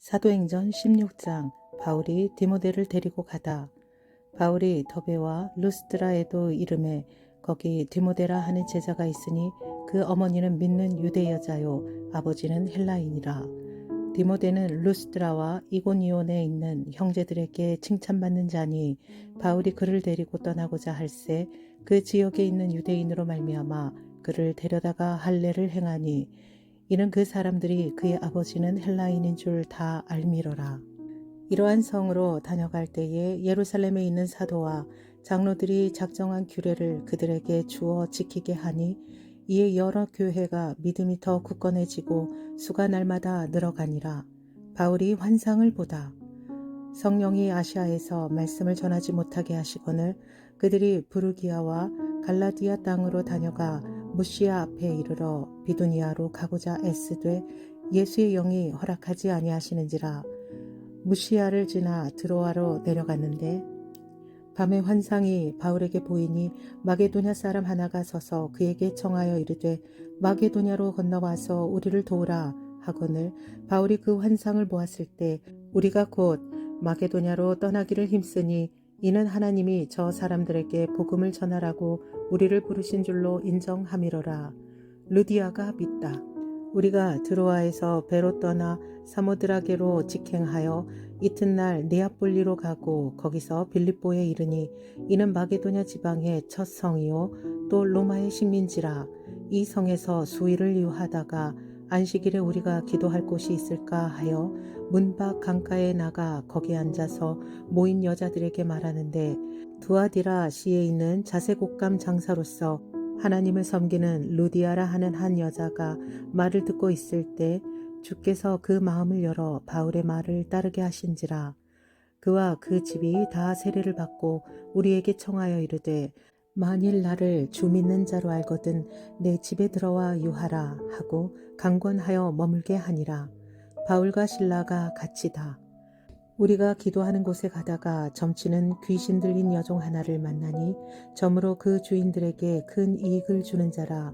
사도행전 16장. 바울이 디모데를 데리고 가다. 바울이 더베와 루스드라에도 이르매 거기 디모데라 하는 제자가 있으니 그 어머니는 믿는 유대 여자요 아버지는 헬라인이라. 디모데는 루스드라와 이고니온에 있는 형제들에게 칭찬받는 자니 바울이 그를 데리고 떠나고자 할새 그 지역에 있는 유대인으로 말미암아 그를 데려다가 할례를 행하니 이는 그 사람들이 그의 아버지는 헬라인인 줄 다 알미러라. 이러한 성으로 다녀갈 때에 예루살렘에 있는 사도와 장로들이 작정한 규례를 그들에게 주어 지키게 하니 이에 여러 교회가 믿음이 더 굳건해지고 수가 날마다 늘어가니라. 바울이 환상을 보다. 성령이 아시아에서 말씀을 전하지 못하게 하시거늘 그들이 부르기아와 갈라디아 땅으로 다녀가 무시아 앞에 이르러 비두니아로 가고자 애쓰되 예수의 영이 허락하지 아니하시는지라. 무시아를 지나 드로아로 내려갔는데 밤에 환상이 바울에게 보이니 마게도냐 사람 하나가 서서 그에게 청하여 이르되 마게도냐로 건너와서 우리를 도우라 하거늘 바울이 그 환상을 보았을 때 우리가 곧 마게도냐로 떠나기를 힘쓰니 이는 하나님이 저 사람들에게 복음을 전하라고 우리를 부르신 줄로 인정함이로라. 루디아가 믿다. 우리가 드로아에서 배로 떠나 사모드라게로 직행하여 이튿날 네아폴리로 가고 거기서 빌립보에 이르니 이는 마게도냐 지방의 첫 성이요 또 로마의 식민지라. 이 성에서 수일을 유하다가 안식일에 우리가 기도할 곳이 있을까 하여 문밖 강가에 나가 거기 앉아서 모인 여자들에게 말하는데 두아디라 시에 있는 자색옷감 장사로서 하나님을 섬기는 루디아라 하는 한 여자가 말을 듣고 있을 때 주께서 그 마음을 열어 바울의 말을 따르게 하신지라. 그와 그 집이 다 세례를 받고 우리에게 청하여 이르되 만일 나를 주 믿는 자로 알거든 내 집에 들어와 유하라 하고 강권하여 머물게 하니라. 바울과 실라가 같이다. 우리가 기도하는 곳에 가다가 점치는 귀신 들린 여종 하나를 만나니 점으로 그 주인들에게 큰 이익을 주는 자라.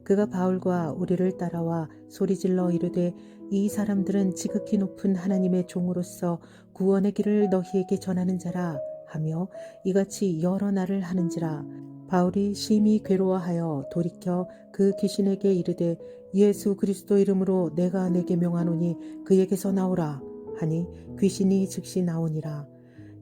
그가 바울과 우리를 따라와 소리질러 이르되 이 사람들은 지극히 높은 하나님의 종으로서 구원의 길을 너희에게 전하는 자라 하며 이같이 여러 날을 하는지라. 바울이 심히 괴로워하여 돌이켜 그 귀신에게 이르되 예수 그리스도 이름으로 내가 내게 명하노니 그에게서 나오라 하니 귀신이 즉시 나오니라.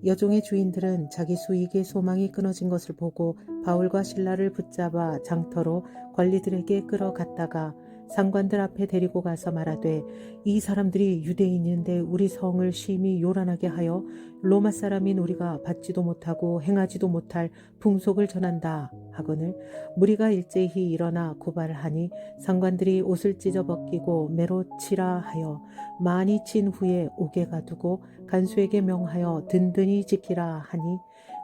여종의 주인들은 자기 수익의 소망이 끊어진 것을 보고 바울과 실라를 붙잡아 장터로 관리들에게 끌어갔다가 상관들 앞에 데리고 가서 말하되 이 사람들이 유대인인데 우리 성을 심히 요란하게 하여 로마 사람인 우리가 받지도 못하고 행하지도 못할 풍속을 전한다 하거늘 무리가 일제히 일어나 고발을 하니 상관들이 옷을 찢어 벗기고 매로 치라 하여 많이 친 후에 옥에 가두고 간수에게 명하여 든든히 지키라 하니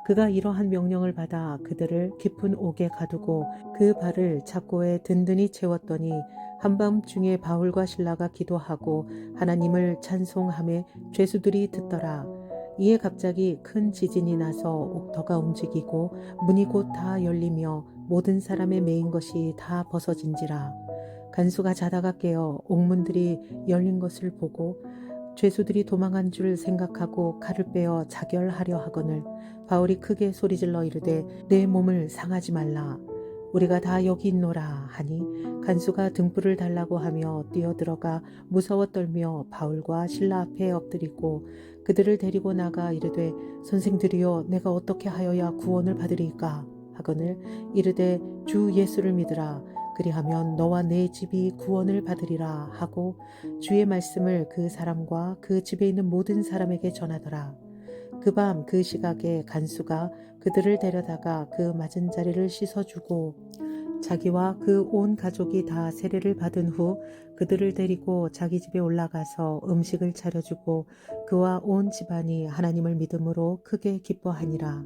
그가 이러한 명령을 받아 그들을 깊은 옥에 가두고 그 발을 착고에 든든히 채웠더니 한밤중에 바울과 실라가 기도하고 하나님을 찬송하며 죄수들이 듣더라. 이에 갑자기 큰 지진이 나서 옥터가 움직이고 문이 곧 다 열리며 모든 사람의 매인 것이 다 벗어진지라. 간수가 자다가 깨어 옥문들이 열린 것을 보고 죄수들이 도망한 줄 생각하고 칼을 빼어 자결하려 하거늘 바울이 크게 소리질러 이르되 내 몸을 상하지 말라. 우리가 다 여기 있노라 하니 간수가 등불을 달라고 하며 뛰어들어가 무서워 떨며 바울과 실라 앞에 엎드리고 그들을 데리고 나가 이르되 선생들이여 내가 어떻게 하여야 구원을 받으리까 하거늘 이르되 주 예수를 믿으라. 그리하면 너와 내 집이 구원을 받으리라 하고 주의 말씀을 그 사람과 그 집에 있는 모든 사람에게 전하더라. 그 밤 그 시각에 간수가 그들을 데려다가 그 맞은 자리를 씻어주고 자기와 그 온 가족이 다 세례를 받은 후 그들을 데리고 자기 집에 올라가서 음식을 차려주고 그와 온 집안이 하나님을 믿음으로 크게 기뻐하니라.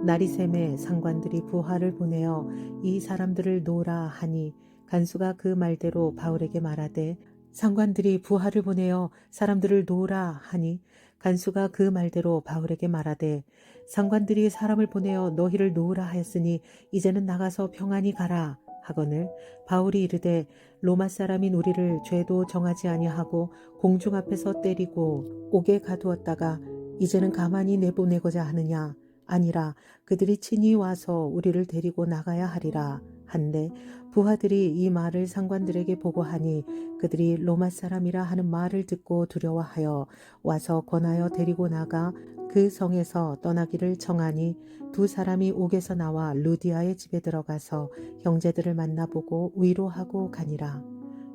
날이 새매 상관들이 부하를 보내어 이 사람들을 놓으라 하니 간수가 그 말대로 바울에게 말하되 상관들이 부하를 보내어 사람들을 놓으라 하니 간수가 그 말대로 바울에게 말하되 상관들이 사람을 보내어 너희를 놓으라 하였으니 이제는 나가서 평안히 가라 하거늘 바울이 이르되 로마 사람인 우리를 죄도 정하지 아니하고 공중 앞에서 때리고 옥에 가두었다가 이제는 가만히 내보내고자 하느냐. 아니라 그들이 친히 와서 우리를 데리고 나가야 하리라 한데 부하들이 이 말을 상관들에게 보고하니 그들이 로마 사람이라 하는 말을 듣고 두려워하여 와서 권하여 데리고 나가 그 성에서 떠나기를 청하니 두 사람이 옥에서 나와 루디아의 집에 들어가서 형제들을 만나보고 위로하고 가니라.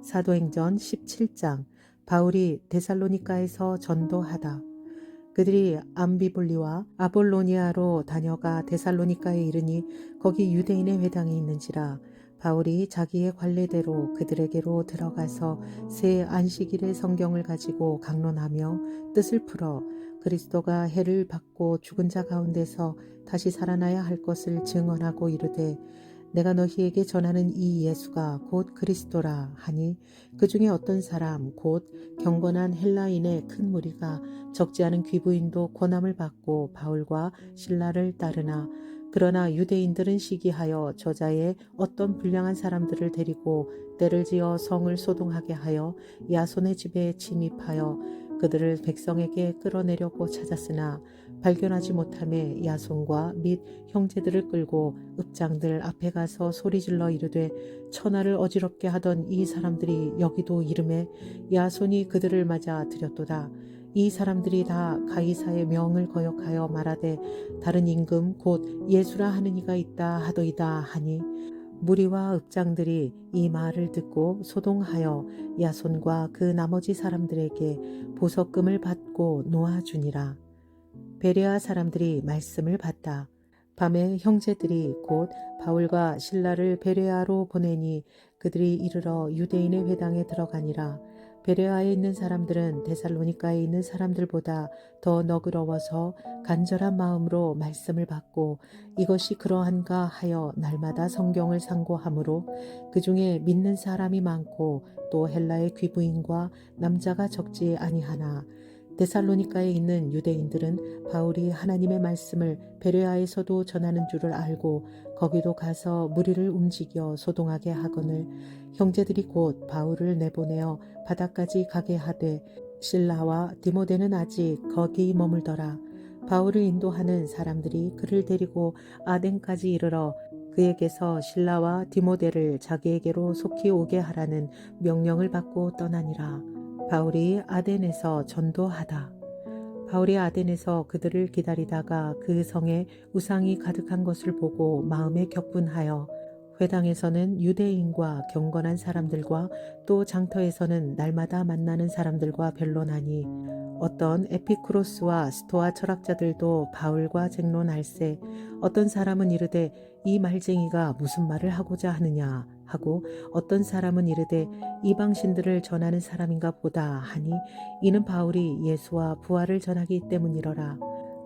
사도행전 17장. 바울이 데살로니가에서 전도하다. 그들이 암비볼리와 아볼로니아로 다녀가 데살로니가에 이르니 거기 유대인의 회당이 있는지라. 바울이 자기의 관례대로 그들에게로 들어가서 새 안식일의 성경을 가지고 강론하며 뜻을 풀어 그리스도가 해를 받고 죽은 자 가운데서 다시 살아나야 할 것을 증언하고 이르되 내가 너희에게 전하는 이 예수가 곧 그리스도라 하니 그 중에 어떤 사람 곧 경건한 헬라인의 큰 무리가 적지 않은 귀부인도 고난을 받고 바울과 신라를 따르나 그러나 유대인들은 시기하여 저자의 어떤 불량한 사람들을 데리고 때를 지어 성을 소동하게 하여 야손의 집에 침입하여 그들을 백성에게 끌어내려고 찾았으나 발견하지 못함에 야손과 및 형제들을 끌고 읍장들 앞에 가서 소리질러 이르되 천하를 어지럽게 하던 이 사람들이 여기도 이름에 야손이 그들을 맞아 들였도다. 이 사람들이 다 가이사의 명을 거역하여 말하되 다른 임금 곧 예수라 하는 이가 있다 하더이다 하니 무리와 읍장들이 이 말을 듣고 소동하여 야손과 그 나머지 사람들에게 보석금을 받고 놓아주니라. 베레아 사람들이 말씀을 받다. 밤에 형제들이 곧 바울과 신라를 베레아로 보내니 그들이 이르러 유대인의 회당에 들어가니라. 베레아에 있는 사람들은 데살로니가에 있는 사람들보다 더 너그러워서 간절한 마음으로 말씀을 받고 이것이 그러한가 하여 날마다 성경을 상고하므로 그 중에 믿는 사람이 많고 또 헬라의 귀부인과 남자가 적지 아니하나 데살로니가에 있는 유대인들은 바울이 하나님의 말씀을 베레아에서도 전하는 줄을 알고 거기도 가서 무리를 움직여 소동하게 하거늘 형제들이 곧 바울을 내보내어 바다까지 가게 하되 실라와 디모데는 아직 거기 머물더라. 바울을 인도하는 사람들이 그를 데리고 아덴까지 이르러 그에게서 실라와 디모데를 자기에게로 속히 오게 하라는 명령을 받고 떠나니라. 바울이 아덴에서 전도하다. 바울이 아덴에서 그들을 기다리다가 그 성에 우상이 가득한 것을 보고 마음에 격분하여 회당에서는 유대인과 경건한 사람들과 또 장터에서는 날마다 만나는 사람들과 변론하니 어떤 에피쿠로스와 스토아 철학자들도 바울과 쟁론할세 어떤 사람은 이르되 이 말쟁이가 무슨 말을 하고자 하느냐 하고 어떤 사람은 이르되 이방신들을 전하는 사람인가 보다 하니 이는 바울이 예수와 부활을 전하기 때문이러라.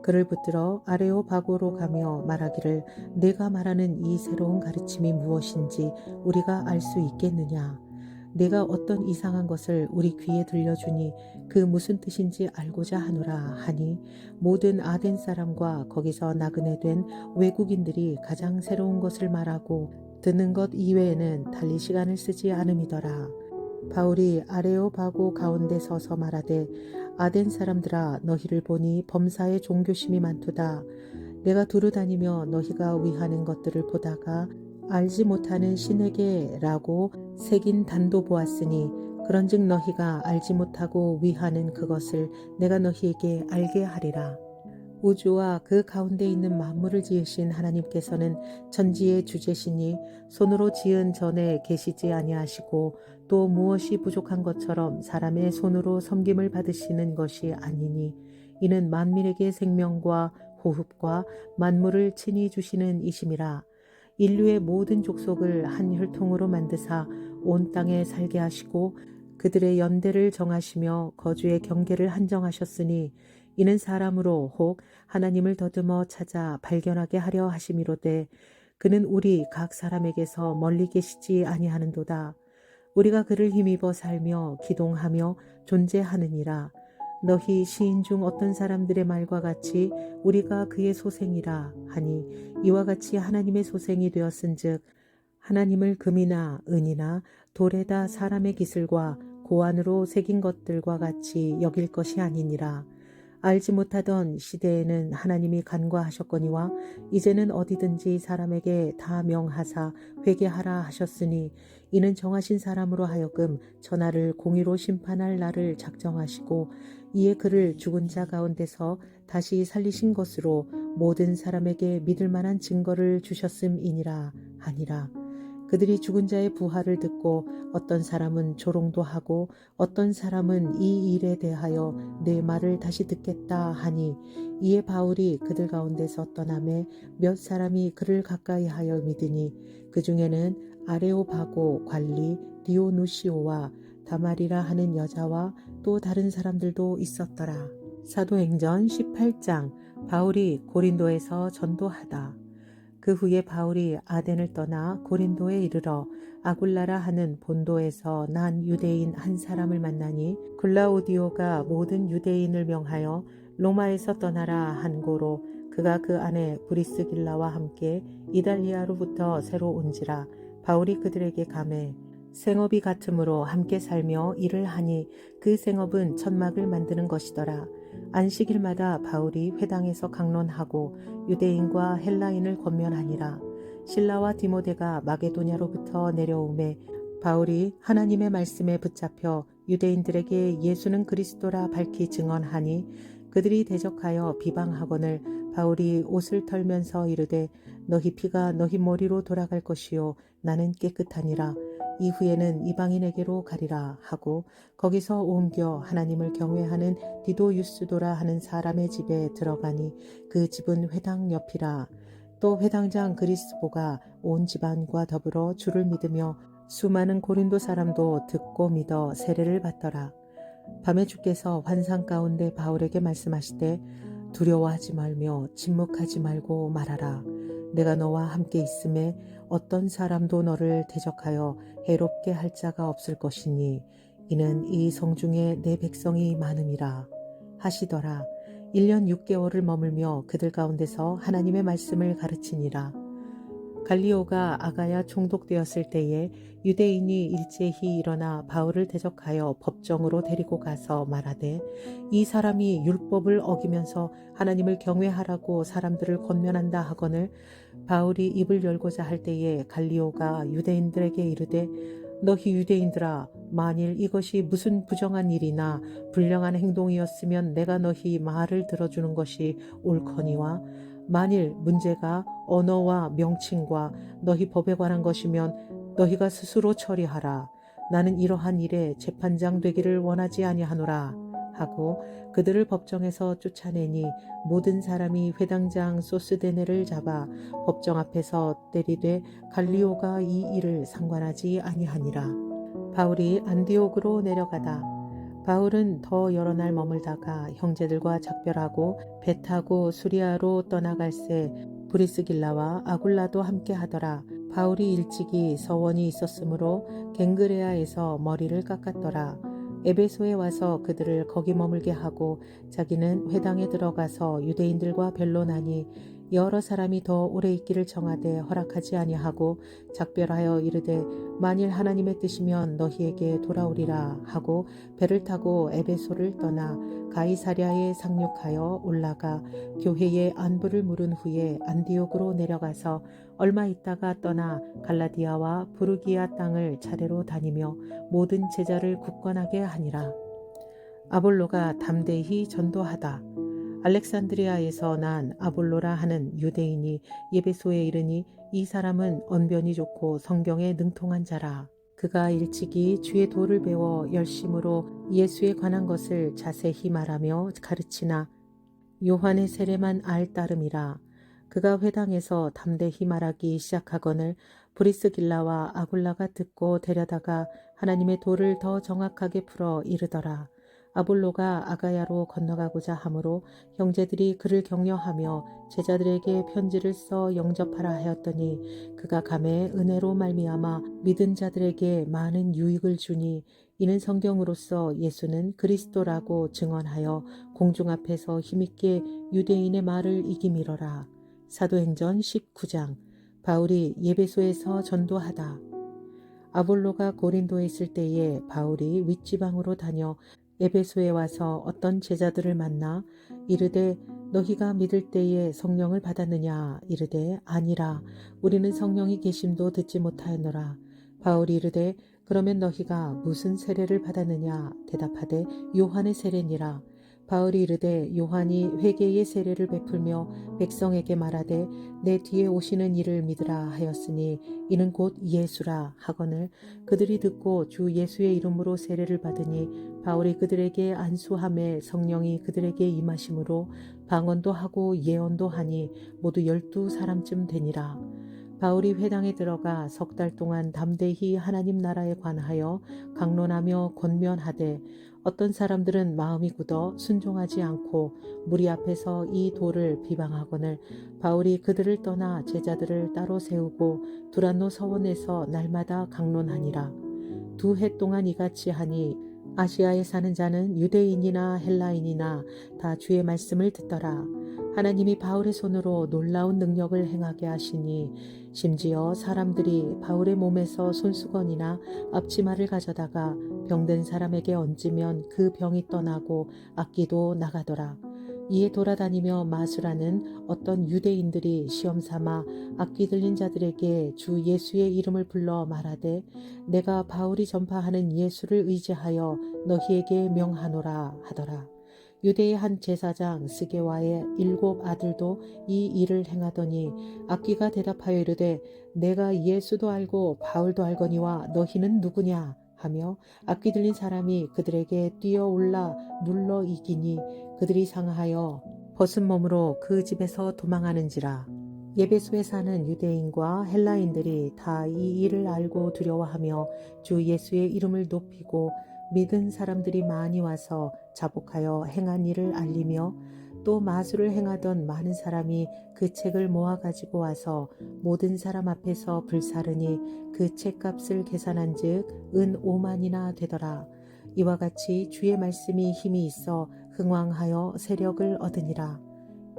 그를 붙들어 아레오바고로 가며 말하기를 내가 말하는 이 새로운 가르침이 무엇인지 우리가 알 수 있겠느냐. 내가 어떤 이상한 것을 우리 귀에 들려주니 그 무슨 뜻인지 알고자 하노라 하니 모든 아덴 사람과 거기서 나그네 된 외국인들이 가장 새로운 것을 말하고 듣는 것 이외에는 달리 시간을 쓰지 않음이더라. 바울이 아레오바고 가운데 서서 말하되 아덴 사람들아 너희를 보니 범사에 종교심이 많도다. 내가 두루 다니며 너희가 위하는 것들을 보다가 알지 못하는 신에게라고 새긴 단도 보았으니 그런즉 너희가 알지 못하고 위하는 그것을 내가 너희에게 알게 하리라. 우주와 그 가운데 있는 만물을 지으신 하나님께서는 천지의 주제시니 손으로 지은 전에 계시지 아니하시고 또 무엇이 부족한 것처럼 사람의 손으로 섬김을 받으시는 것이 아니니 이는 만민에게 생명과 호흡과 만물을 친히 주시는 이심이라. 인류의 모든 족속을 한 혈통으로 만드사 온 땅에 살게 하시고 그들의 연대를 정하시며 거주의 경계를 한정하셨으니 이는 사람으로 혹 하나님을 더듬어 찾아 발견하게 하려 하심이로되 그는 우리 각 사람에게서 멀리 계시지 아니하는도다. 우리가 그를 힘입어 살며 기동하며 존재하느니라. 너희 시인 중 어떤 사람들의 말과 같이 우리가 그의 소생이라 하니 이와 같이 하나님의 소생이 되었은즉 하나님을 금이나 은이나 돌에다 사람의 기술과 고안으로 새긴 것들과 같이 여길 것이 아니니라. 알지 못하던 시대에는 하나님이 간과하셨거니와 이제는 어디든지 사람에게 다 명하사 회개하라 하셨으니 이는 정하신 사람으로 하여금 천하를 공의로 심판할 날을 작정하시고 이에 그를 죽은 자 가운데서 다시 살리신 것으로 모든 사람에게 믿을 만한 증거를 주셨음이니라 하니라. 그들이 죽은 자의 부활을 듣고 어떤 사람은 조롱도 하고 어떤 사람은 이 일에 대하여 내 말을 다시 듣겠다 하니 이에 바울이 그들 가운데서 떠나매 몇 사람이 그를 가까이하여 믿으니 그 중에는 아레오바고 관리 디오누시오와 다말이라 하는 여자와 또 다른 사람들도 있었더라. 사도행전 18장 바울이 고린도에서 전도하다. 그 후에 바울이 아덴을 떠나 고린도에 이르러 아굴라라 하는 본도에서 난 유대인 한 사람을 만나니 글라우디오가 모든 유대인을 명하여 로마에서 떠나라 한 고로 그가 그 안에 브리스길라와 함께 이달리아로부터 새로 온지라. 바울이 그들에게 가매 생업이 같으므로 함께 살며 일을 하니 그 생업은 천막을 만드는 것이더라. 안식일마다 바울이 회당에서 강론하고 유대인과 헬라인을 권면하니라. 실라와 디모데가 마게도냐로부터 내려오매 바울이 하나님의 말씀에 붙잡혀 유대인들에게 예수는 그리스도라 밝히 증언하니 그들이 대적하여 비방하거늘 바울이 옷을 털면서 이르되 너희 피가 너희 머리로 돌아갈 것이요 나는 깨끗하니라. 이후에는 이방인에게로 가리라 하고 거기서 옮겨 하나님을 경외하는 디도유스도라 하는 사람의 집에 들어가니 그 집은 회당 옆이라. 또 회당장 그리스보가 온 집안과 더불어 주를 믿으며 수많은 고린도 사람도 듣고 믿어 세례를 받더라. 밤에 주께서 환상 가운데 바울에게 말씀하시되 두려워하지 말며 침묵하지 말고 말하라. 내가 너와 함께 있음에 어떤 사람도 너를 대적하여 해롭게 할 자가 없을 것이니 이는 이 성중에 내 백성이 많음이라 하시더라. 1년 6개월을 머물며 그들 가운데서 하나님의 말씀을 가르치니라. 갈리오가 아가야 총독되었을 때에 유대인이 일제히 일어나 바울을 대적하여 법정으로 데리고 가서 말하되 이 사람이 율법을 어기면서 하나님을 경외하라고 사람들을 권면한다 하거늘 바울이 입을 열고자 할 때에 갈리오가 유대인들에게 이르되 너희 유대인들아 만일 이것이 무슨 부정한 일이나 불량한 행동이었으면 내가 너희 말을 들어주는 것이 옳거니와 만일 문제가 언어와 명칭과 너희 법에 관한 것이면 너희가 스스로 처리하라. 나는 이러한 일에 재판장 되기를 원하지 아니하노라 하고 그들을 법정에서 쫓아내니 모든 사람이 회당장 소스데네를 잡아 법정 앞에서 때리되 갈리오가 이 일을 상관하지 아니하니라. 바울이 안디옥으로 내려가다. 바울은 더 여러 날 머물다가 형제들과 작별하고 배 타고 수리아로 떠나갈새 브리스길라와 아굴라도 함께 하더라. 바울이 일찍이 서원이 있었으므로 갱그레아에서 머리를 깎았더라. 에베소에 와서 그들을 거기 머물게 하고 자기는 회당에 들어가서 유대인들과 변론하니 여러 사람이 더 오래 있기를 청하되 허락하지 아니하고 작별하여 이르되 만일 하나님의 뜻이면 너희에게 돌아오리라 하고 배를 타고 에베소를 떠나 가이사랴에 상륙하여 올라가 교회의 안부를 물은 후에 안디옥으로 내려가서 얼마 있다가 떠나 갈라디아와 부르기아 땅을 차례로 다니며 모든 제자를 굳건하게 하니라. 아볼로가 담대히 전도하다. 알렉산드리아에서 난 아볼로라 하는 유대인이 예배소에 이르니 이 사람은 언변이 좋고 성경에 능통한 자라. 그가 일찍이 주의 도를 배워 열심으로 예수에 관한 것을 자세히 말하며 가르치나 요한의 세례만 알 따름이라. 그가 회당에서 담대히 말하기 시작하거늘 브리스길라와 아굴라가 듣고 데려다가 하나님의 도를 더 정확하게 풀어 이르더라. 아볼로가 아가야로 건너가고자 하므로 형제들이 그를 격려하며 제자들에게 편지를 써 영접하라 하였더니 그가 감에 은혜로 말미암아 믿은 자들에게 많은 유익을 주니 이는 성경으로서 예수는 그리스도라고 증언하여 공중 앞에서 힘있게 유대인의 말을 이기미러라. 사도행전 19장. 바울이 예배소에서 전도하다. 아볼로가 고린도에 있을 때에 바울이 윗지방으로 다녀 에베소에 와서 어떤 제자들을 만나 이르되 너희가 믿을 때에 성령을 받았느냐 이르되 아니라 우리는 성령이 계심도 듣지 못하였노라. 바울이 이르되 그러면 너희가 무슨 세례를 받았느냐 대답하되 요한의 세례니라. 바울이 이르되 요한이 회개의 세례를 베풀며 백성에게 말하되 내 뒤에 오시는 이를 믿으라 하였으니 이는 곧 예수라 하거늘 그들이 듣고 주 예수의 이름으로 세례를 받으니 바울이 그들에게 안수함에 성령이 그들에게 임하심으로 방언도 하고 예언도 하니 모두 12사람쯤 되니라. 바울이 회당에 들어가 석 달 동안 담대히 하나님 나라에 관하여 강론하며 권면하되 어떤 사람들은 마음이 굳어 순종하지 않고 무리 앞에서 이 도를 비방하거늘 바울이 그들을 떠나 제자들을 따로 세우고 두란노 서원에서 날마다 강론하니라. 2해 동안 이같이 하니 아시아에 사는 자는 유대인이나 헬라인이나 다 주의 말씀을 듣더라. 하나님이 바울의 손으로 놀라운 능력을 행하게 하시니 심지어 사람들이 바울의 몸에서 손수건이나 앞치마를 가져다가 병든 사람에게 얹으면 그 병이 떠나고 악기도 나가더라. 이에 돌아다니며 마술하는 어떤 유대인들이 시험삼아 악기 들린 자들에게 주 예수의 이름을 불러 말하되 내가 바울이 전파하는 예수를 의지하여 너희에게 명하노라 하더라. 유대의 한 제사장 스게와의 7 아들도 이 일을 행하더니 악기가 대답하여 이르되 내가 예수도 알고 바울도 알거니와 너희는 누구냐 하며 악기 들린 사람이 그들에게 뛰어올라 눌러 이기니 그들이 상하여 벗은 몸으로 그 집에서 도망하는지라. 예배소에 사는 유대인과 헬라인들이 다 이 일을 알고 두려워하며 주 예수의 이름을 높이고 믿은 사람들이 많이 와서 자복하여 행한 일을 알리며 또 마술을 행하던 많은 사람이 그 책을 모아 가지고 와서 모든 사람 앞에서 불사르니 그 책값을 계산한 즉 은 5만이나 되더라. 이와 같이 주의 말씀이 힘이 있어 흥왕하여 세력을 얻으니라.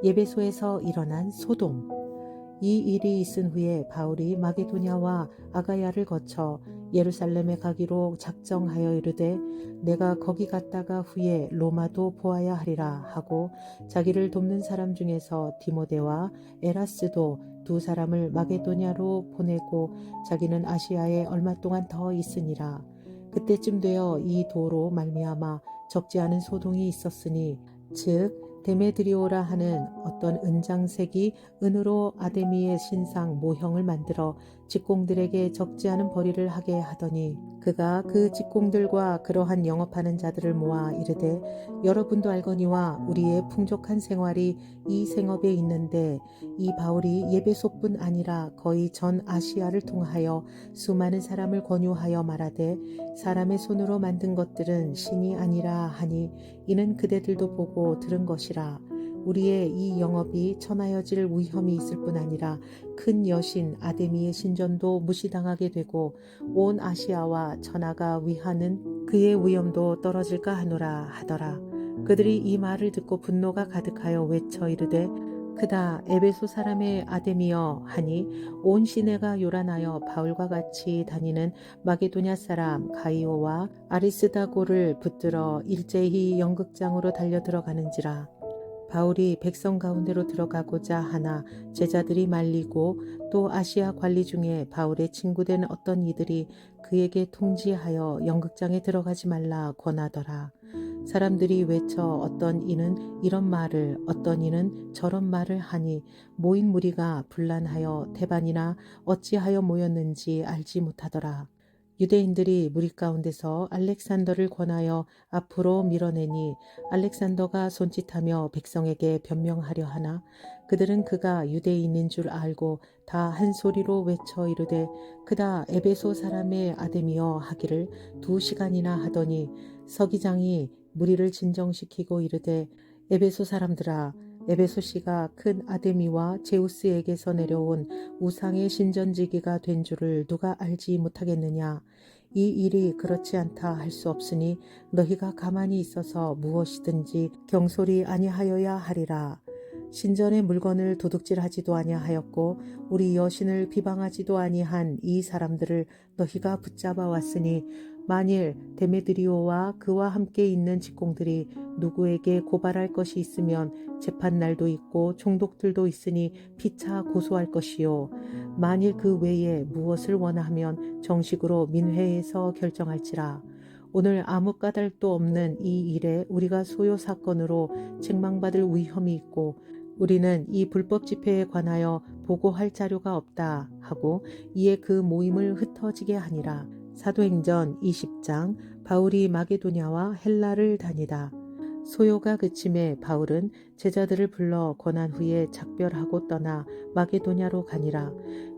예배소에서 일어난 소동. 이 일이 있은 후에 바울이 마게도냐와 아가야를 거쳐 예루살렘에 가기로 작정하여 이르되 내가 거기 갔다가 후에 로마도 보아야 하리라 하고 자기를 돕는 사람 중에서 디모데와 에라스도 2사람을 마게도냐로 보내고 자기는 아시아에 얼마 동안 더 있으니라. 그때쯤 되어 이 도로 말미암아 적지 않은 소동이 있었으니 즉 데메드리오라 하는 어떤 은장색이 은으로 아데미의 신상 모형을 만들어 직공들에게 적지 않은 벌이를 하게 하더니 그가 그 직공들과 그러한 영업하는 자들을 모아 이르되 여러분도 알거니와 우리의 풍족한 생활이 이 생업에 있는데 이 바울이 예배소뿐 아니라 거의 전 아시아를 통하여 수많은 사람을 권유하여 말하되 사람의 손으로 만든 것들은 신이 아니라 하니 이는 그대들도 보고 들은 것이라. 우리의 이 영업이 천하여질 위험이 있을 뿐 아니라 큰 여신 아데미의 신전도 무시당하게 되고 온 아시아와 천하가 위하는 그의 위엄도 떨어질까 하노라 하더라. 그들이 이 말을 듣고 분노가 가득하여 외쳐 이르되 크다 에베소 사람의 아데미여 하니 온 시내가 요란하여 바울과 같이 다니는 마게도냐 사람 가이오와 아리스다고를 붙들어 일제히 연극장으로 달려 들어가는지라. 바울이 백성 가운데로 들어가고자 하나 제자들이 말리고 또 아시아 관리 중에 바울의 친구된 어떤 이들이 그에게 통지하여 연극장에 들어가지 말라 권하더라. 사람들이 외쳐 어떤 이는 이런 말을 어떤 이는 저런 말을 하니 모인 무리가 분란하여 대반이나 어찌하여 모였는지 알지 못하더라. 유대인들이 무리 가운데서 알렉산더를 권하여 앞으로 밀어내니 알렉산더가 손짓하며 백성에게 변명하려 하나 그들은 그가 유대인인 줄 알고 다 한 소리로 외쳐 이르되 그다 에베소 사람의 아데미여 하기를 2시간이나 하더니 서기장이 무리를 진정시키고 이르되 에베소 사람들아 에베소시가 큰 아데미와 제우스에게서 내려온 우상의 신전지기가 된 줄을 누가 알지 못하겠느냐. 이 일이 그렇지 않다 할 수 없으니 너희가 가만히 있어서 무엇이든지 경솔이 아니하여야 하리라. 신전의 물건을 도둑질하지도 아니하였고 우리 여신을 비방하지도 아니한 이 사람들을 너희가 붙잡아 왔으니 만일 데메드리오와 그와 함께 있는 직공들이 누구에게 고발할 것이 있으면 재판날도 있고 총독들도 있으니 피차 고소할 것이요 만일 그 외에 무엇을 원하면 정식으로 민회에서 결정할지라. 오늘 아무 까닭도 없는 이 일에 우리가 소요 사건으로 책망받을 위험이 있고 우리는 이 불법 집회에 관하여 보고할 자료가 없다 하고 이에 그 모임을 흩어지게 하니라. 사도행전 20장. 바울이 마게도냐와 헬라를 다니다. 소요가 그침에 바울은 제자들을 불러 권한 후에 작별하고 떠나 마게도냐로 가니라.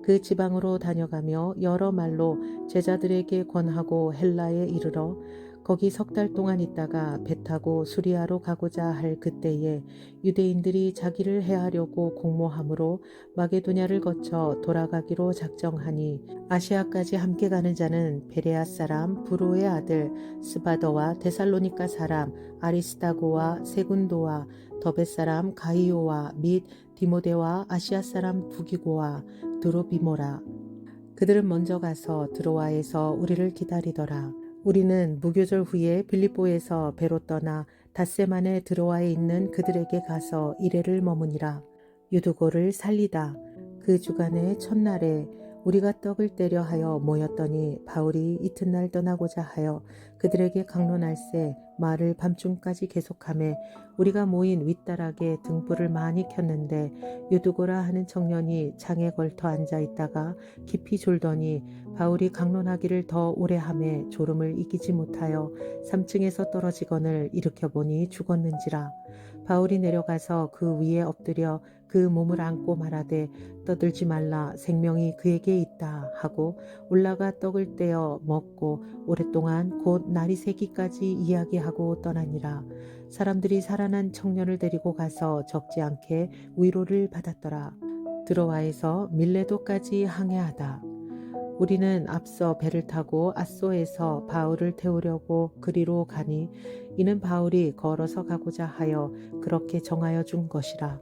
그 지방으로 다녀가며 여러 말로 제자들에게 권하고 헬라에 이르러 거기 석 달 동안 있다가 배 타고 수리아로 가고자 할 그때에 유대인들이 자기를 해하려고 공모함으로 마게도냐를 거쳐 돌아가기로 작정하니 아시아까지 함께 가는 자는 베레아 사람 브로의 아들 스바더와 데살로니가 사람 아리스다고와 세군도와 더베 사람 가이오와 및 디모데와 아시아 사람 두기고와 드로비모라. 그들은 먼저 가서 드로아에서 우리를 기다리더라. 우리는 무교절 후에 빌립보에서 배로 떠나 닷새만에 드로아에 있는 그들에게 가서 이레를 머무니라. 유두고를 살리다. 그 주간의 첫날에 우리가 떡을 떼려 하여 모였더니 바울이 이튿날 떠나고자 하여 그들에게 강론할세 말을 밤중까지 계속하매 우리가 모인 윗다락에 등불을 많이 켰는데 유두고라 하는 청년이 창에 걸터 앉아 있다가 깊이 졸더니 바울이 강론하기를 더 오래 하매 졸음을 이기지 못하여 3층에서 떨어지거늘 일으켜보니 죽었는지라. 바울이 내려가서 그 위에 엎드려 그 몸을 안고 말하되 떠들지 말라 생명이 그에게 있다 하고 올라가 떡을 떼어 먹고 오랫동안 곧 날이 새기까지 이야기하고 떠나니라. 사람들이 살아난 청년을 데리고 가서 적지 않게 위로를 받았더라. 드로아에서 밀레도까지 항해하다. 우리는 앞서 배를 타고 앗소에서 바울을 태우려고 그리로 가니 이는 바울이 걸어서 가고자 하여 그렇게 정하여 준 것이라.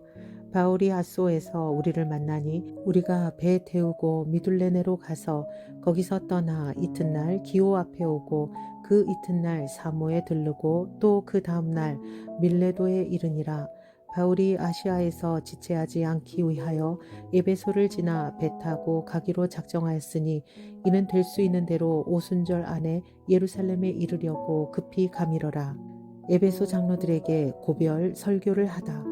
바울이 앗소에서 우리를 만나니 우리가 배 태우고 미둘레네로 가서 거기서 떠나 이튿날 기오 앞에 오고 그 이튿날 사모에 들르고 또 그 다음날 밀레도에 이르니라. 바울이 아시아에서 지체하지 않기 위하여 에베소를 지나 배 타고 가기로 작정하였으니 이는 될 수 있는 대로 오순절 안에 예루살렘에 이르려고 급히 가미러라. 에베소 장로들에게 고별 설교를 하다.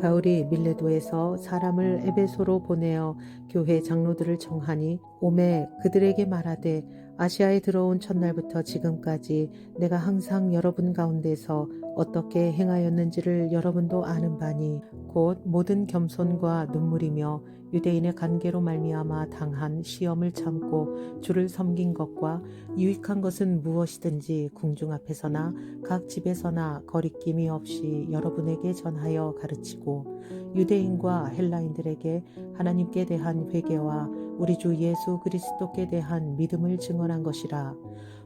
바울이 밀레도에서 사람을 에베소로 보내어 교회 장로들을 청하니 오매 그들에게 말하되 아시아에 들어온 첫날부터 지금까지 내가 항상 여러분 가운데서 어떻게 행하였는지를 여러분도 아는 바니 곧 모든 겸손과 눈물이며 유대인의 관계로 말미암아 당한 시험을 참고 주를 섬긴 것과 유익한 것은 무엇이든지 궁중 앞에서나 각 집에서나 거리낌이 없이 여러분에게 전하여 가르치고 유대인과 헬라인들에게 하나님께 대한 회개와 우리 주 예수 그리스도께 대한 믿음을 증언한 것이라.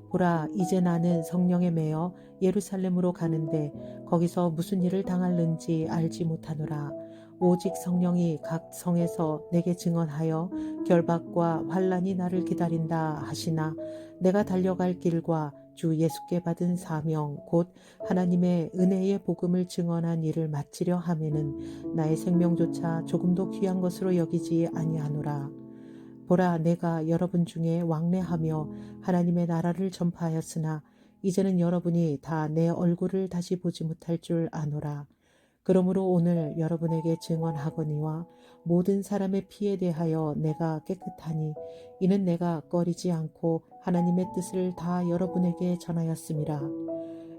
보라 이제 나는 성령에 매여 예루살렘으로 가는데 거기서 무슨 일을 당할는지 알지 못하노라. 오직 성령이 각 성에서 내게 증언하여 결박과 환난이 나를 기다린다 하시나 내가 달려갈 길과 주 예수께 받은 사명 곧 하나님의 은혜의 복음을 증언한 일을 마치려 하면은 나의 생명조차 조금도 귀한 것으로 여기지 아니하노라. 보라 내가 여러분 중에 왕래하며 하나님의 나라를 전파하였으나 이제는 여러분이 다 내 얼굴을 다시 보지 못할 줄 아노라. 그러므로 오늘 여러분에게 증언하거니와 모든 사람의 피에 대하여 내가 깨끗하니 이는 내가 꺼리지 않고 하나님의 뜻을 다 여러분에게 전하였음이라.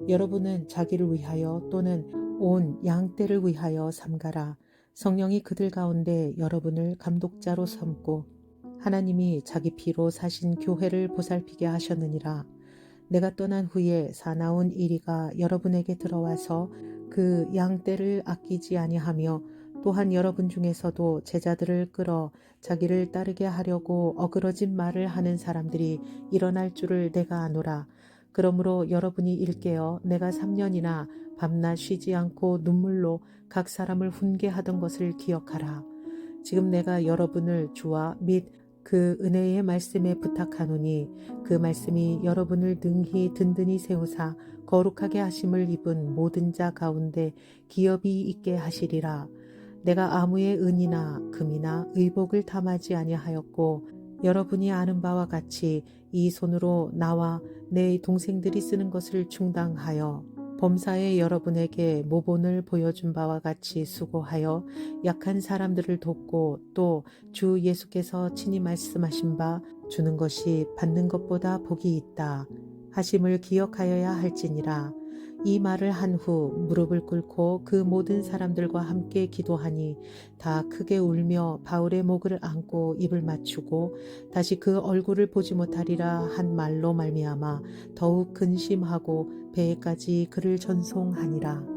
여러분은 자기를 위하여 또는 온 양떼를 위하여 삼가라. 성령이 그들 가운데 여러분을 감독자로 삼고 하나님이 자기 피로 사신 교회를 보살피게 하셨느니라. 내가 떠난 후에 사나운 이리가 여러분에게 들어와서 그 양떼를 아끼지 아니하며 또한 여러분 중에서도 제자들을 끌어 자기를 따르게 하려고 어그러진 말을 하는 사람들이 일어날 줄을 내가 아노라. 그러므로 여러분이 일깨어 내가 3년이나 밤낮 쉬지 않고 눈물로 각 사람을 훈계하던 것을 기억하라. 지금 내가 여러분을 주와 및 그 은혜의 말씀에 부탁하노니 그 말씀이 여러분을 능히 든든히 세우사 거룩하게 하심을 입은 모든 자 가운데 기업이 있게 하시리라. 내가 아무의 은이나 금이나 의복을 탐하지 아니하였고 여러분이 아는 바와 같이 이 손으로 나와 내 동생들이 쓰는 것을 충당하여 범사에 여러분에게 모본을 보여준 바와 같이 수고하여 약한 사람들을 돕고 또 주 예수께서 친히 말씀하신 바 주는 것이 받는 것보다 복이 있다 하심을 기억하여야 할지니라. 이 말을 한 후 무릎을 꿇고 그 모든 사람들과 함께 기도하니 다 크게 울며 바울의 목을 안고 입을 맞추고 다시 그 얼굴을 보지 못하리라 한 말로 말미암아 더욱 근심하고 배에까지 그를 전송하니라.